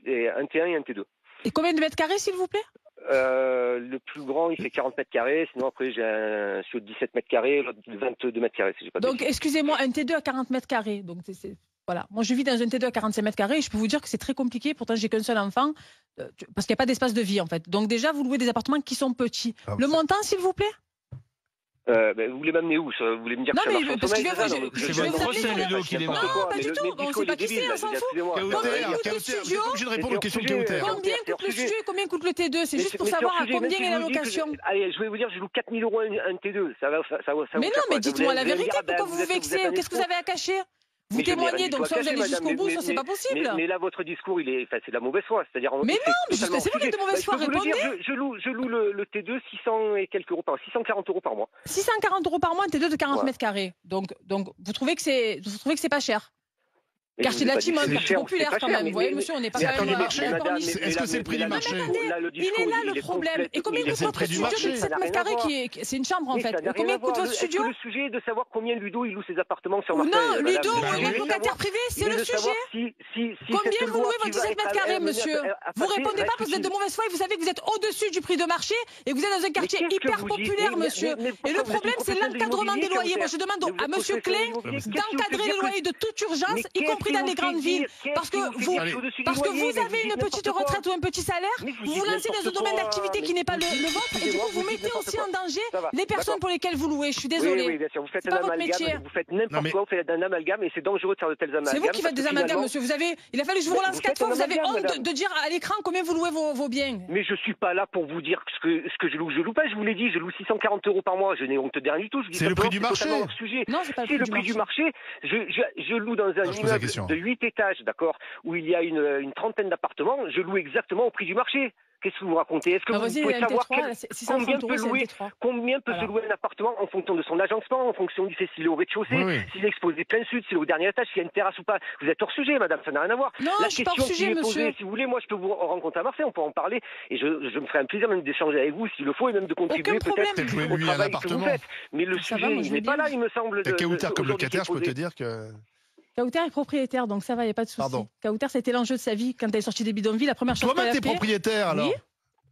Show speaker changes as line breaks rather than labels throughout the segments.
un T1 et un T2.
Et combien de mètres carrés, s'il vous plaît?
Le plus grand, il fait 40 mètres carrés. Sinon, après, j'ai un studio de 17 mètres carrés, l'autre de 22 mètres carrés, si j'ai pas de
Donc,
bêtises.
excusez-moi, un T2 à 40 mètres carrés. Donc, voilà. Moi, je vis dans un T2 à 45 mètres carrés et je peux vous dire que c'est très compliqué. Pourtant, j'ai qu'un seul enfant parce qu'il n'y a pas d'espace de vie, en fait. Donc, déjà, vous louez des appartements qui sont petits. Le montant, s'il vous plaît?
Vous voulez m'amener où? Vous voulez me dire
Non,
que ça
mais
marche en
parce que
sommeil, c'est ça? Donc,
C'est
je vais
votre
vous appeler
procès,
pour
Ludo,
la-
qui
Non,
démarre.
pas du tout. On sait pas qui c'est, on s'en fout. Combien coûte le studio?
Vous êtes obligé de répondre aux questions de Kauter.
Combien coûte le studio et combien coûte le T2? C'est juste pour savoir à combien est la location.
Allez, je vais vous dire, je loue 4 000 € un T2. Ça va.
Mais non, mais dites-moi la vérité. Pourquoi vous vous vexez? Qu'est-ce que vous avez à cacher? Vous témoignez, donc soit vous allez jusqu'au bout, soit c'est pas possible.
Mais là, votre discours, c'est de la mauvaise foi. C'est-à-dire,
mais non, c'est vous qui êtes de mauvaise foi. Répondez.
Je loue le T2 600 et quelques euros 640 € par mois.
640 € par mois, un T2 de 40 mètres carrés. Donc, vous trouvez que c'est pas cher? Quartier de la Timone, quartier populaire quand même. Vous voyez, monsieur, on n'est pas quand même.
Est-ce que c'est le prix du marché?
Il est là le problème. Et combien coûte votre studio de 17 mètres carrés? C'est une chambre en fait. Combien coûte votre studio?
Le sujet est de savoir combien Ludo il loue ses appartements sur Marseille.
Non, Ludo ou un autre locataire privé, c'est le sujet. Combien vous louez votre 17 mètres carrés, monsieur? Vous répondez pas parce que vous êtes de mauvaise foi et vous savez que vous êtes au-dessus du prix de marché et que vous êtes dans un quartier hyper populaire, monsieur. Et le problème, c'est l'encadrement des loyers. Moi, je demande à monsieur Klein d'encadrer les loyers de toute urgence, y compris dans les grandes villes. Parce que vous avez une petite retraite ou un petit salaire, vous vous lancez dans un domaine d'activité qui n'est pas le vôtre et du coup vous mettez aussi en danger les personnes pour lesquelles vous louez. Je suis désolée.
Oui, bien sûr. Vous faites un amalgame, vous faites n'importe quoi, vous faites un amalgame et c'est dangereux de faire de tels amalgames.
C'est vous qui faites des amalgames, monsieur. Il a fallu que je vous relance 4 fois, vous avez honte de dire à l'écran combien vous louez vos biens.
Mais je suis pas là pour vous dire ce que je loue. Je loue pas, je vous l'ai dit, je loue 640 € par mois. Je n'ai honte de rien du tout.
C'est le prix du marché.
Non, c'est pas
le prix du marché. Je loue dans un immeuble de 8 étages, d'accord, où il y a une trentaine d'appartements, je loue exactement au prix du marché. Qu'est-ce que vous racontez? Est-ce que vous pouvez savoir combien peut se louer un appartement en fonction de son agencement, en fonction du fait s'il est au rez-de-chaussée, s'il est exposé plein sud, s'il est au dernier étage, s'il y a une terrasse ou pas? Vous êtes hors sujet, madame, ça n'a rien à voir.
Non,
la
je suis pas hors
question
sujet, monsieur.
Si vous voulez, moi je peux vous rencontrer à Marseille, on peut en parler et je me ferai un plaisir même d'échanger avec vous s'il le faut et même de contribuer peut-être au travail que vous faites. Mais le sujet, il n'est pas là, il me semble.
Kauter comme locataire, je peux te dire que...
Kauter est propriétaire, donc ça va, il n'y a pas de souci. Kauter, c'était l'enjeu de sa vie quand elle est sortie des bidonvilles. La première chose qu'elle a fait...
Toi-même, t'es propriétaire, alors?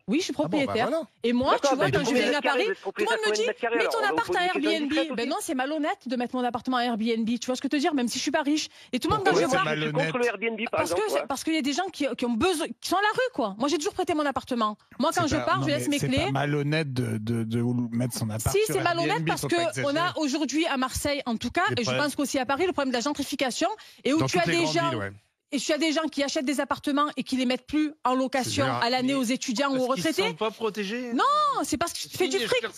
Oui, je suis propriétaire.
Voilà.
Et moi, tu vois, quand je viens à Paris,
tout
le monde me dit, mets ton appart à Airbnb. Ben non, c'est malhonnête de mettre mon appartement à Airbnb. Tu vois ce que je veux te dire, même si je suis pas riche. Et tout le monde, quand je vois,
contre le Airbnb, par exemple.
Parce qu'il y a des gens qui ont besoin, qui sont à la rue, quoi. Moi, j'ai toujours prêté mon appartement. Moi, quand je pars, je laisse mes clés.
C'est pas malhonnête de mettre son appart.
Si, c'est malhonnête parce qu'on a aujourd'hui à Marseille, en tout cas, et je pense qu'aussi à Paris, le problème de la gentrification et où tu as des gens. Et tu as des gens qui achètent des appartements et qui les mettent plus en location à l'année aux étudiants ou aux retraités.
Ils sont pas protégés.
Non, c'est parce que tu fais du fric.